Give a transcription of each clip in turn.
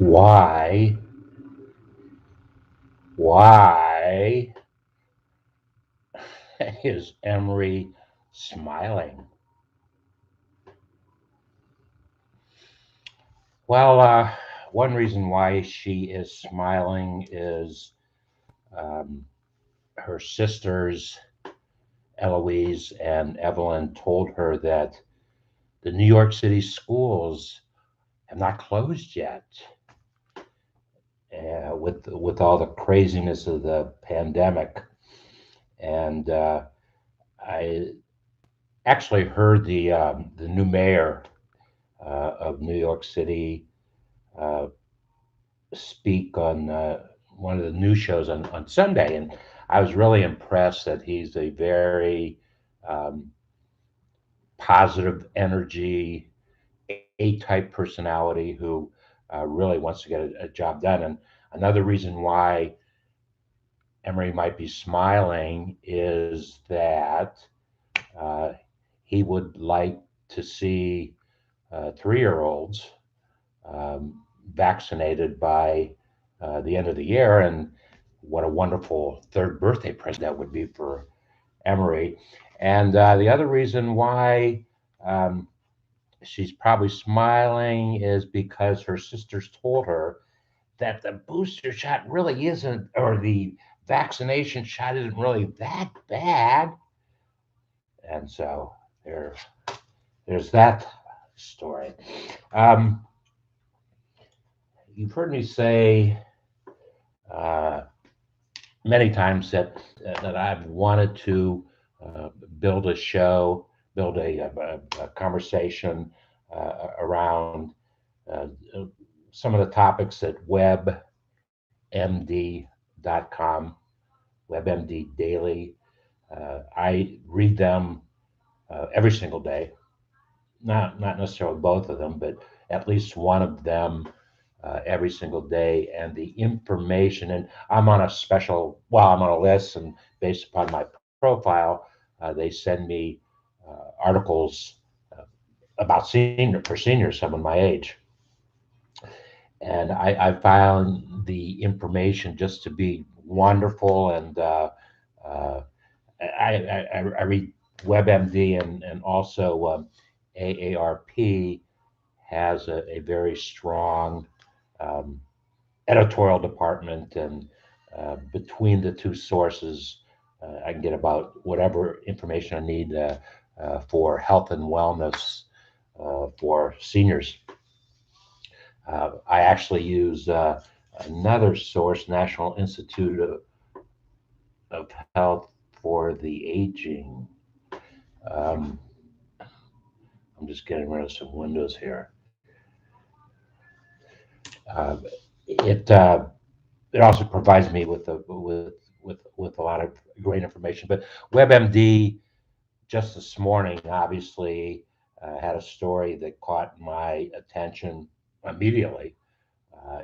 Why is Emery smiling? Well, one reason why she is smiling is um, her sisters, Eloise and Evelyn, told her that the New York City schools have not closed yet. With all the craziness of the pandemic, and I actually heard the new mayor of New York City uh, speak on one of the news shows on Sunday, and I was really impressed that he's a very um, positive energy, A-type personality who really wants to get a job done. And another reason why Emery might be smiling is that uh, he would like to see 3-year-olds vaccinated by the end of the year. And what a wonderful third birthday present that would be for Emery. And the other reason why um, she's probably smiling is because her sisters told her that the booster shot really isn't, or the vaccination shot isn't really that bad. And so there, there's that story. Um, you've heard me say uh, many times that I've wanted to build a show, build a conversation around uh, some of the topics at WebMD.com, WebMD Daily. I read them every single day. Not necessarily both of them, but at least one of them every single day. And the information, and I'm on a special, well, I'm on a list, and based upon my profile, they send me articles uh, about for seniors, someone my age. And I found the information just to be wonderful. And uh, I read WebMD, and also AARP has a very strong um, editorial department, and between the two sources, I can get about whatever information I need for health and wellness for seniors. I actually use another source, National Institute of Health for the Aging. Um, I'm just getting rid of some windows here. Uh, it it also provides me with a lot of great information. But WebMD just this morning, obviously, had a story that caught my attention immediately.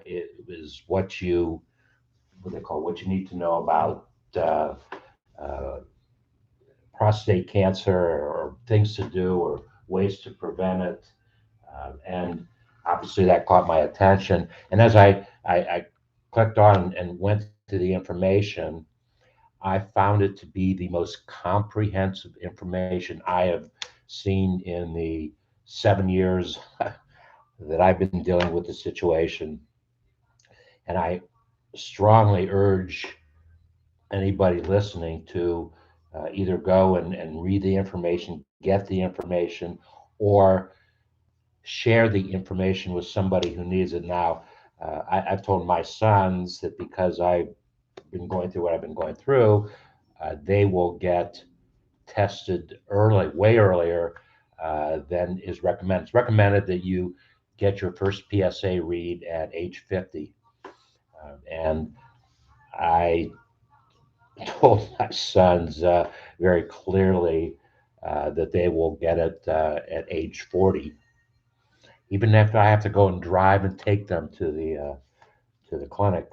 It was what they call what you need to know about uh, prostate cancer, or things to do, or ways to prevent it. And obviously that caught my attention. And as I clicked on and went to the information, I found it to be the most comprehensive information I have seen in the 7 years that I've been dealing with the situation. And I strongly urge anybody listening to either go and read the information, get the information, or share the information with somebody who needs it now. I've told my sons that because I've been going through what I've been going through, they will get tested early, way earlier than is recommended. It's recommended that you get your first PSA read at age 50. And I told my sons very clearly that they will get it at age 40, even after I have to go and drive and take them to the clinic.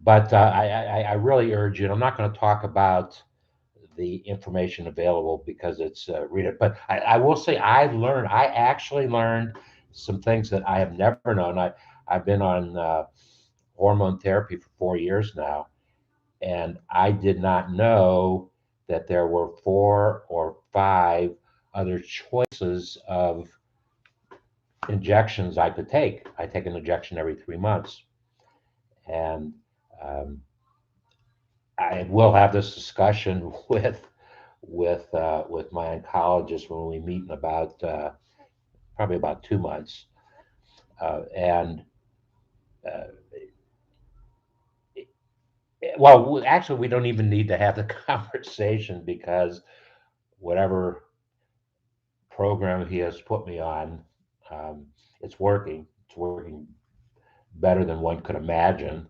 But I really urge you. And I'm not going to talk about the information available because it's read it. But I will say I actually learned some things that I have never known. I've been on hormone therapy for 4 years now, and I did not know that there were 4 or 5 other choices of injections I could take. I take an injection every 3 months, and um, I will have this discussion with my oncologist when we meet in about probably about 2 months. And uh, well, actually, we don't even need to have the conversation because whatever program he has put me on, um, it's working. It's working better than one could imagine.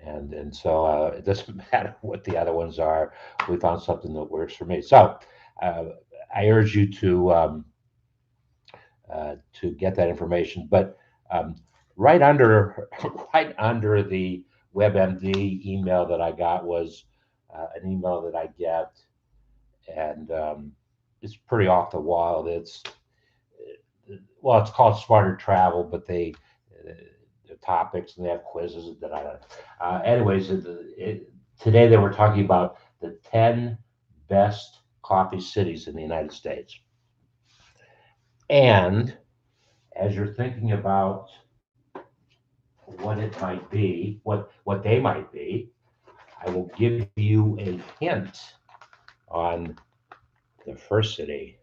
And so it doesn't matter what the other ones are. We found something that works for me. So uh, I urge you to get that information. But um, right under right under the WebMD email that I got was an email that I get, and it's pretty off the wall. It's well, it's called Smarter Travel, but uh, the topics and they have quizzes. Anyways, today they were talking about the 10 best coffee cities in the United States, and as you're thinking about what it might be, what they might be, I will give you a hint on the first city.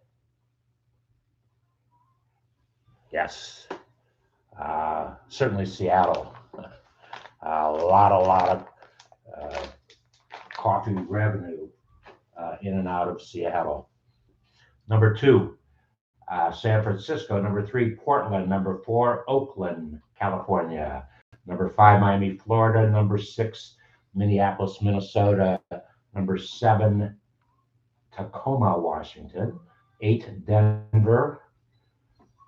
Yes, certainly Seattle. A lot of uh, coffee revenue in and out of Seattle. Number two, San Francisco. Number three, Portland. Number four, Oakland, California. Number five, Miami, Florida. Number six, Minneapolis, Minnesota. Number seven, Tacoma, Washington. Eight, Denver.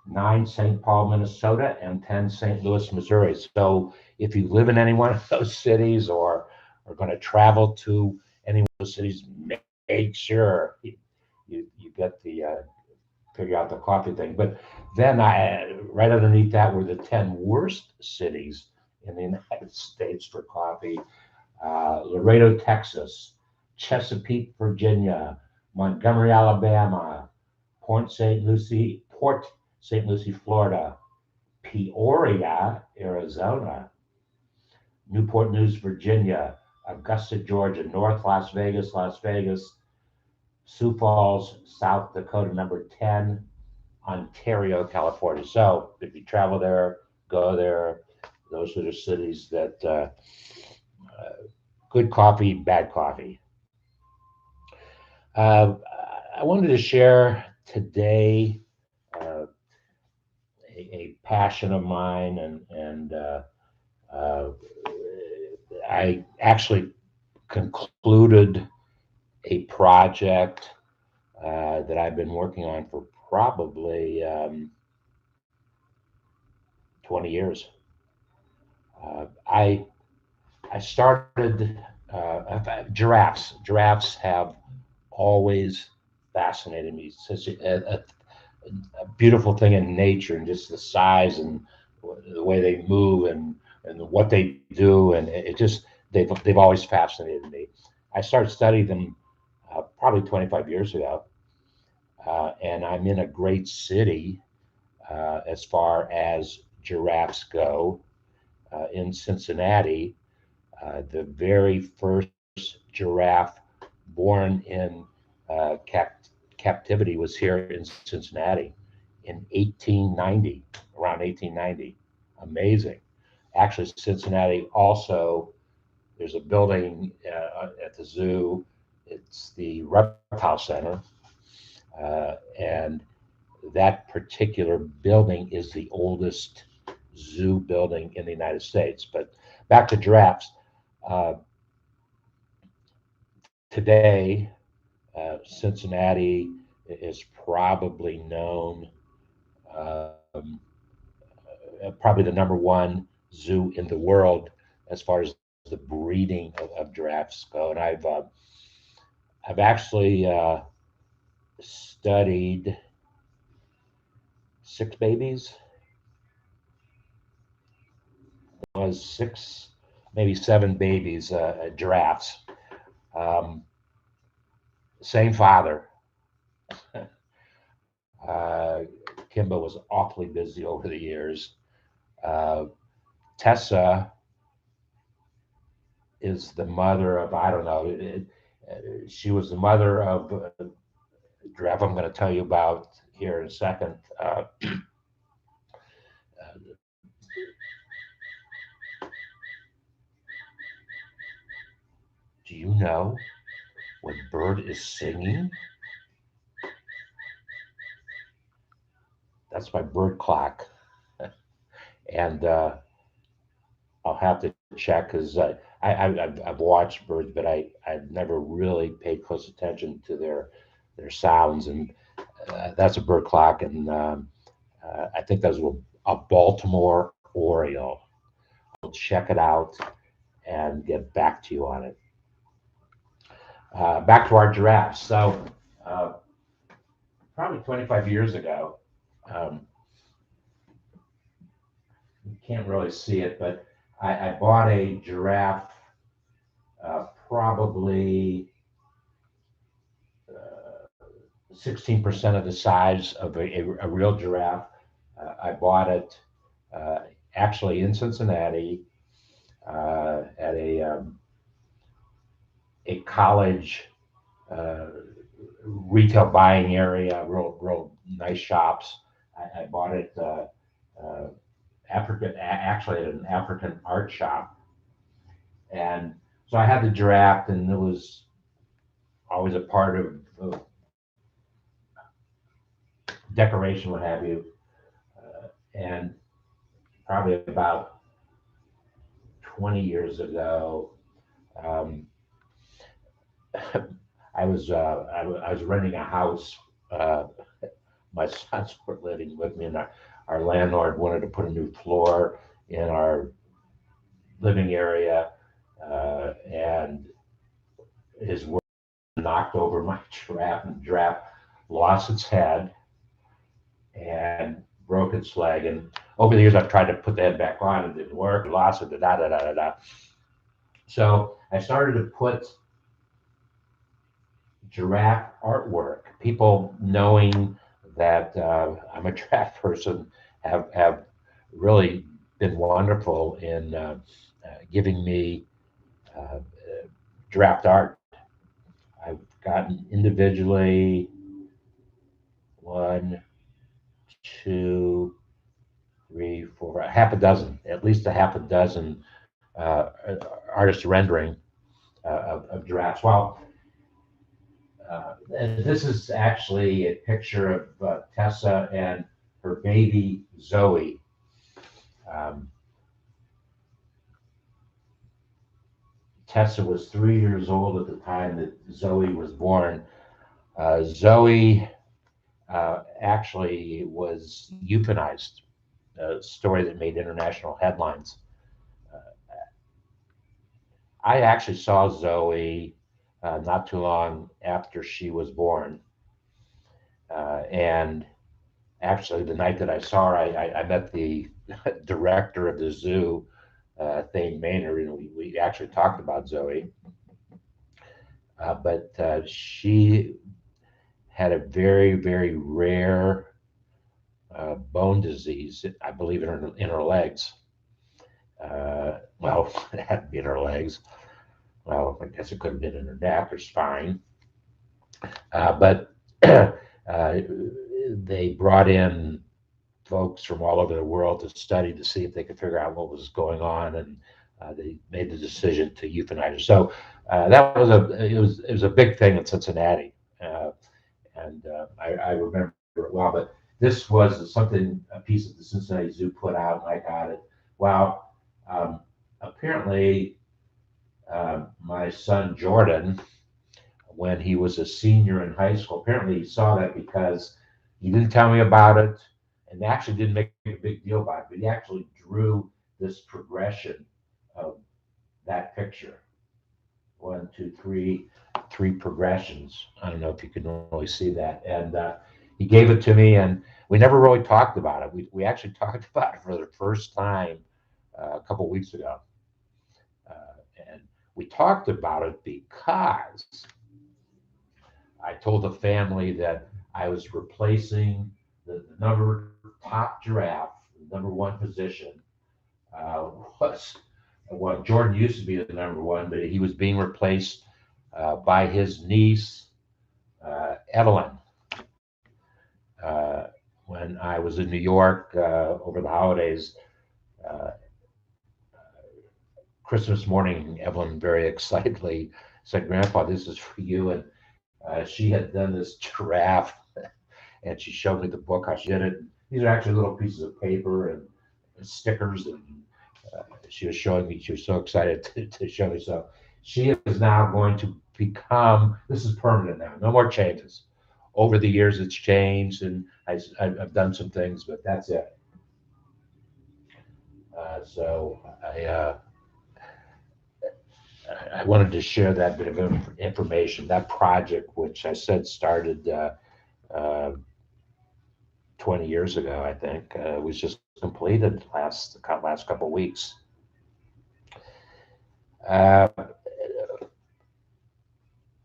Nine, St. Paul, Minnesota. And 10, St. Louis, Missouri. So if you live in any one of those cities or are going to travel to any one of those cities, make sure you get the figure out the coffee thing. But then right underneath that were the 10 worst cities in the United States for coffee. Laredo, Texas, Chesapeake, Virginia, Montgomery, Alabama, Port St. Lucie, Florida, Peoria, Arizona, Newport News, Virginia, Augusta, Georgia, North Las Vegas, Sioux Falls, South Dakota, number 10, Ontario, California. So if you travel there, go there. Those are the cities that good coffee, bad coffee. Uh, I wanted to share today a passion of mine, and uh, I actually concluded a project that I've been working on for probably 20 years. I started giraffes. Giraffes have always fascinated me. Such a beautiful thing in nature, and just the size and the way they move and what they do, and it just they've always fascinated me. I started studying them probably 25 years ago, and I'm in a great city as far as giraffes go in Cincinnati. The very first giraffe born in captivity was here in Cincinnati in 1890, around 1890. Amazing. Actually, Cincinnati also, there's a building at the zoo. It's the Reptile Center. And that particular building is the oldest zoo building in the United States. But back to giraffes. Uh, Today, Cincinnati is probably known, um, probably the number one zoo in the world as far as the breeding of giraffes go. And I've actually studied 6 babies, was six, maybe seven babies, giraffes. Um, Same father. Uh, Kimba was awfully busy over the years. Uh, Tessa is the mother of, I don't know, she was the mother of giraffe I'm going to tell you about here in a second. Do you know what bird is singing? That's my bird clock. And I'll have to check because I've watched birds, but I've never really paid close attention to their sounds. And that's a bird clock, and I think that's a Baltimore Oriole. I'll check it out and get back to you on it. Back to our giraffes. So uh, probably 25 years ago, um, you can't really see it, but I bought a giraffe, probably 16% of the size of a real giraffe. I bought it uh, actually in Cincinnati at a college uh, retail buying area, real nice shops. I bought it uh, actually at an African art shop, and so I had the giraffe, and it was always a part of decoration, what have you. And probably about 20 years ago, um, I was renting a house. Uh, my sons were living with me, and our landlord wanted to put a new floor in our living area, and his work knocked over my giraffe, and the giraffe lost its head and broke its leg. And over the years, I've tried to put the head back on, and it didn't work. I lost it. Da da da da da. So I started to put giraffe artwork. People knowing that I'm a giraffe person have really been wonderful in giving me uh, giraffe art. I've gotten individually one, two, three, four, a half a dozen, at least a half a dozen artist rendering of giraffes. Well, and this is actually a picture of Tessa and her baby Zoe. Um, Tessa was 3 years old at the time that Zoe was born. Zoe actually was euthanized, a story that made international headlines. Uh, I actually saw Zoe not too long after she was born. And actually, the night that I saw her, I met the director of the zoo, Thane Maynard, and we actually talked about Zoe. But she had a very rare bone disease, I believe, in her legs. Well, it had to be in her legs. Well, I guess it could have been in her neck or spine. But they brought in folks from all over the world to study to see if they could figure out what was going on, and they made the decision to euthanize her. So that was it was a big thing in Cincinnati, and I remember it well. But this was something, a piece that the Cincinnati Zoo put out, and I got it. Well, apparently, my son Jordan, when he was a senior in high school, apparently he saw that because he didn't tell me about it, and actually didn't make a big deal about it, but he actually drew this progression of that picture. One, two, three progressions. I don't know if you can really see that. And he gave it to me, and we never really talked about it. We actually talked about it for the first time a couple weeks ago, and we talked about it because I told the family that I was replacing the number top giraffe, the number one position, was well, Jordan used to be the number one, but he was being replaced by his niece, Evelyn. Uh, when I was in New York over the holidays, uh, Christmas morning, Evelyn very excitedly said, "Grandpa, this is for you." And she had done this giraffe, and she showed me the book how she did it. These are actually little pieces of paper and stickers, and she was showing me. She was so excited to show me. So she is now going to become. This is permanent now. No more changes. Over the years, it's changed, and I've done some things, but that's it. So I wanted to share that bit of information. That project, which I said started uh, 20 years ago, I think, was just completed last couple of weeks. Uh,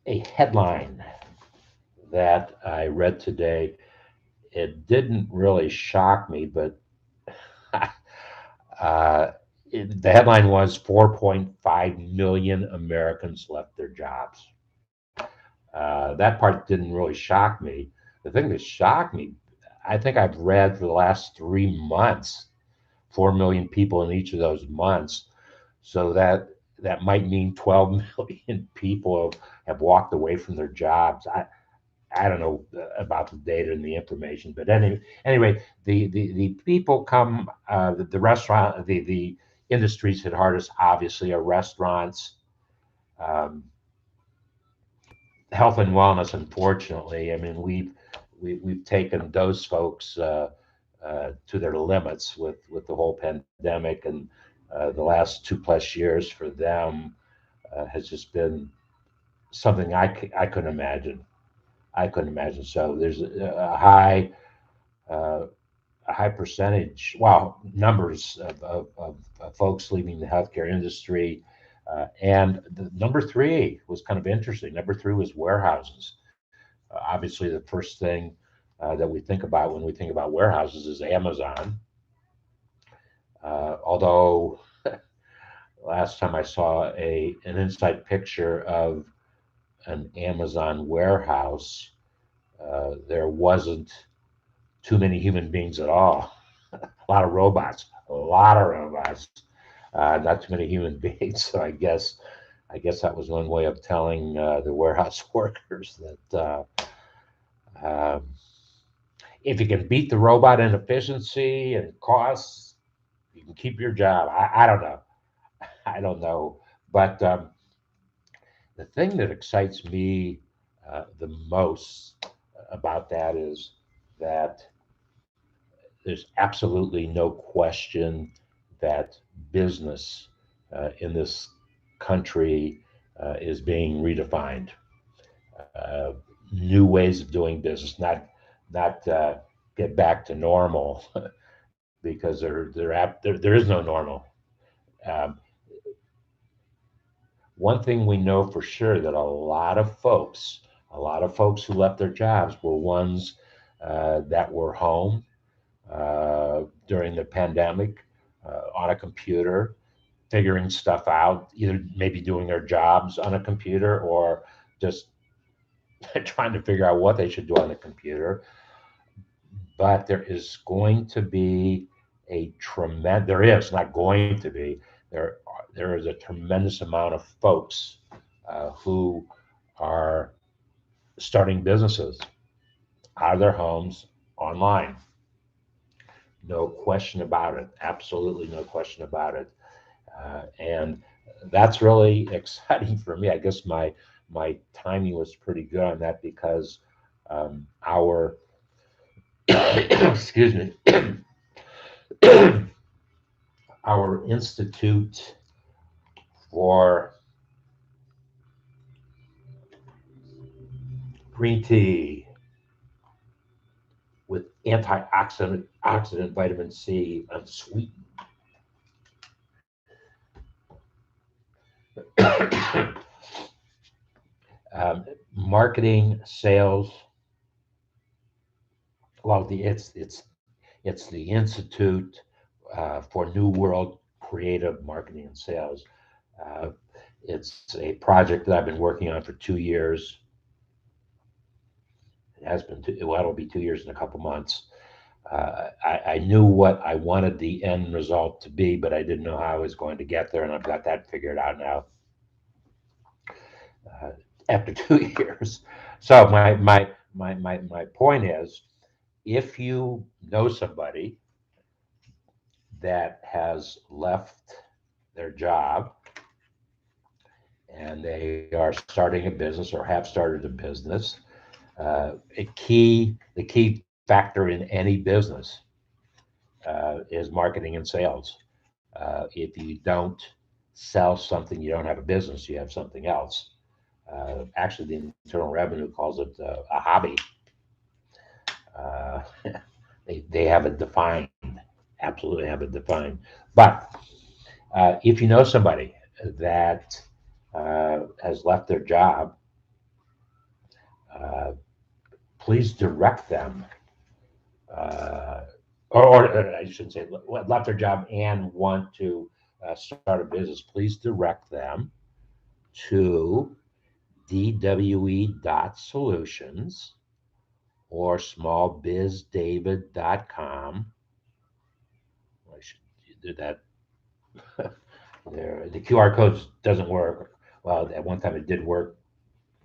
a headline that I read today, it didn't really shock me, but uh, the headline was 4.5 million Americans left their jobs. That part didn't really shock me. The thing that shocked me, I think I've read for the last 3 months, 4 million people in each of those months. So that might mean 12 million people have walked away from their jobs. I don't know about the data and the information, but anyway, the people come, the restaurant, the industries hit hardest, obviously, are restaurants, um, health and wellness. Unfortunately, I mean, we've taken those folks to their limits with the whole pandemic, and the last 2+ years for them has just been something I couldn't imagine. I couldn't imagine. So there's uh, a high percentage, well, numbers of folks leaving the healthcare industry. And the number three was kind of interesting. Number three was warehouses. Obviously, the first thing that we think about when we think about warehouses is Amazon. Although last time I saw an inside picture of an Amazon warehouse, there wasn't too many human beings at all. A lot of robots, a lot of robots, not too many human beings. So I guess that was one way of telling the warehouse workers that um, if you can beat the robot in efficiency and costs, you can keep your job. I don't know. I don't know. But the thing that excites me the most about that is that there's absolutely no question that business in this country is being redefined. Uh, New ways of doing business, not get back to normal, because there is no normal. Um, One thing we know for sure that a lot of folks who left their jobs were ones that were home during the pandemic on a computer, figuring stuff out, either maybe doing their jobs on a computer or just trying to figure out what they should do on the computer. But there is going to be there is not going to be, there is a tremendous amount of folks who are starting businesses out of their homes online. No question about it. Absolutely no question about it. And that's really exciting for me. I guess my timing was pretty good on that because our excuse me, our institute for green tea with antioxidant vitamin C unsweetened um, marketing, sales. Well, it's the Institute for New World Creative Marketing and Sales. Uh, it's a project that I've been working on for 2 years. It has been well, it'll be 2 years in a couple months. I knew what I wanted the end result to be, but I didn't know how I was going to get there, and I've got that figured out now uh, after 2 years. So my point is, if you know somebody that has left their job and they are starting a business or have started a business, the key factor in any business is marketing and sales. If you don't sell something, you don't have a business, you have something else. Actually, the Internal Revenue calls it a hobby. Uh, they have it defined, absolutely have it defined. But if you know somebody that has left their job, uh, please direct them, uh, or I shouldn't say left their job and want to start a business. Please direct them to dwe.solutions or smallbizdavid.com. I should do that. There, the QR code doesn't work. Well, at one time it did work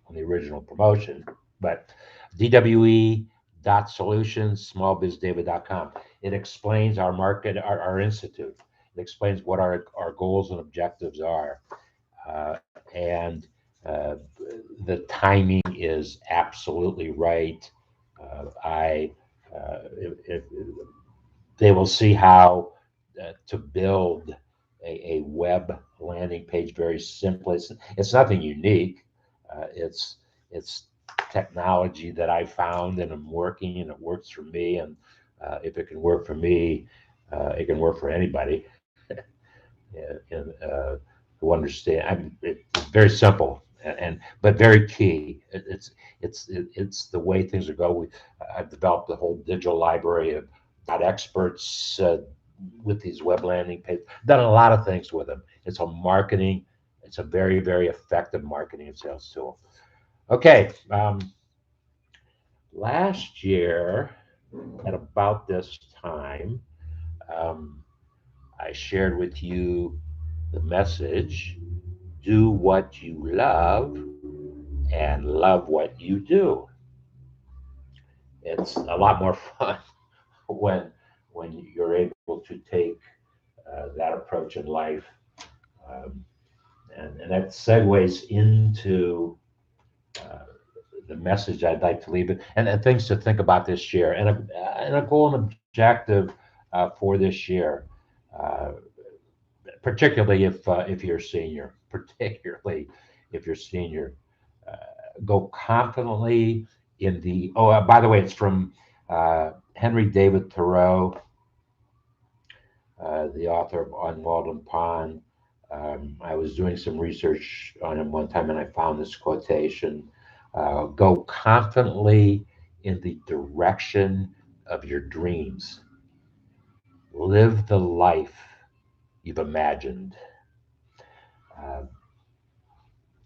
on the original promotion, but dwe.solutions, smallbizdavid.com. It explains our market, our institute. It explains what our goals and objectives are. And the timing is absolutely right. I if they will see how to build a web landing page very simply. It's nothing unique. It's technology that I found and I'm working and it works for me. And if it can work for me, it can work for anybody. And who understand. I mean, it's very simple and but very key. It's the way things are going. I've developed a whole digital library of experts with these web landing pages. Done a lot of things with them. It's a marketing. It's a very effective marketing and sales tool. Okay, last year at about this time, um, I shared with you the message: do what you love and love what you do. It's a lot more fun when you're able to take that approach in life, um, and that segues into uh, the message I'd like to leave it, and things to think about this year, and a goal and objective for this year. Uh, Particularly if you're a senior, particularly if you're senior, uh, go confidently in the. Oh, by the way, it's from Henry David Thoreau, the author of On Walden Pond. I was doing some research on him one time, and I found this quotation: "Go confidently in the direction of your dreams. Live the life you've imagined." Uh,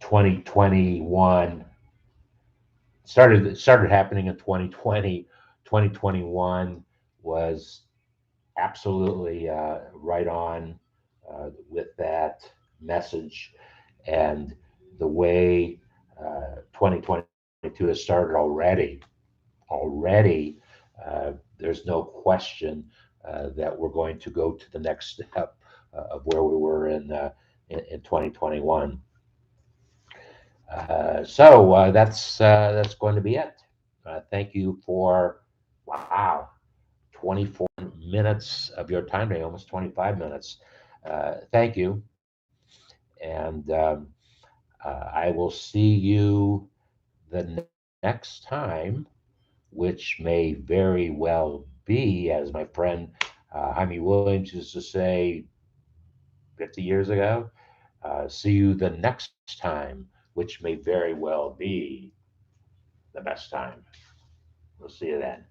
2021 started happening in 2020. 2021 was absolutely right on with that message, and the way 2022 has started already, there's no question that we're going to go to the next step of where we were in 2021. So that's going to be it. Thank you for wow, 24 minutes of your time today, almost 25 minutes. Thank you, and I will see you the next time, which may very well be, as my friend Jaime Williams used to say 50 years ago. See you the next time, which may very well be the best time. We'll see you then.